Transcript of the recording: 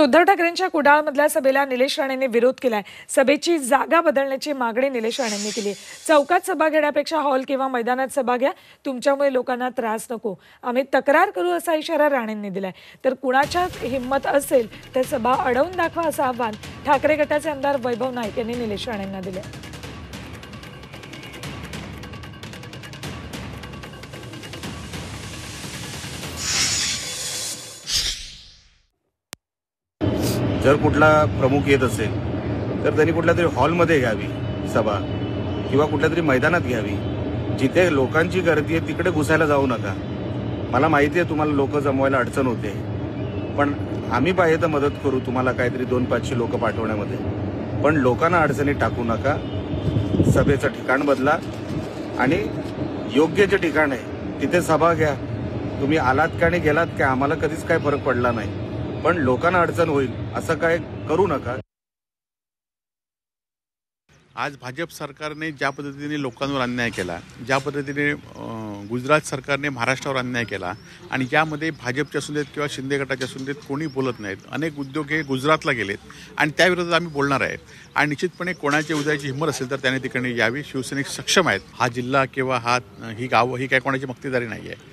उद्धव ठाकरेंच्या कुडाळमधल्या सभेला निलेश राणेंनी विरोध केलाय। सभेची जागा बदलण्याची मागणी निलेश राणेंनी केली। चौकात सभा घेण्यापेक्षा हॉल किंवा मैदानात सभा घ्या, तुमच्यामुळे लोकांना त्रास नको, आम्ही तक्रार करू असा इशारा राणेंनी दिलाय। तर कुणाच्या हिम्मत असेल तर सभा अडवून दाखवा असं आव्हान ठाकरे गटाचे आमदार वैभव नाईक यांनी निलेश राणेंना दिले। जर कुठला प्रमुख येत असेल तर त्यांनी कुठल्या तरी हॉलमध्ये घ्यावी सभा किंवा कुठल्या तरी मैदानात घ्यावी, जिथे लोकांची गर्दी आहे तिकडे घुसायला जाऊ नका। मला माहिती आहे तुम्हाला लोक जमवायला अडचण होते, पण आम्ही पाहिजे तर मदत करू तुम्हाला काहीतरी 2-500 लोक पाठवण्यामध्ये, पण लोकांना अडचणीत टाकू नका। सभेचं ठिकाण बदला आणि योग्य जे ठिकाण आहे तिथे सभा घ्या। तुम्ही आलात का आणि गेलात का आम्हाला कधीच काही फरक पडला नाही, पण लोकांना अडचण होईल असं काय करू नका। आज भाजप सरकारने ज्या पद्धतीने लोकांवर अन्याय केला, ज्या पद्धतीने गुजरात सरकारने महाराष्ट्रावर अन्याय केला आणि यामध्ये भाजपच्या असू देत किंवा शिंदे गटाच्या असू देत कोणी बोलत नाहीत। अनेक उद्योग हे गुजरातला गेलेत आणि त्याविरोधात आम्ही बोलणार आहे आणि निश्चितपणे कोणाची उद्याची हिंमत असेल तर त्याने तिकडे यावी। शिवसैनिक सक्षम आहेत। हा जिल्हा किंवा ही गावं ही काय कोणाची मक्तेदारी नाही आहे।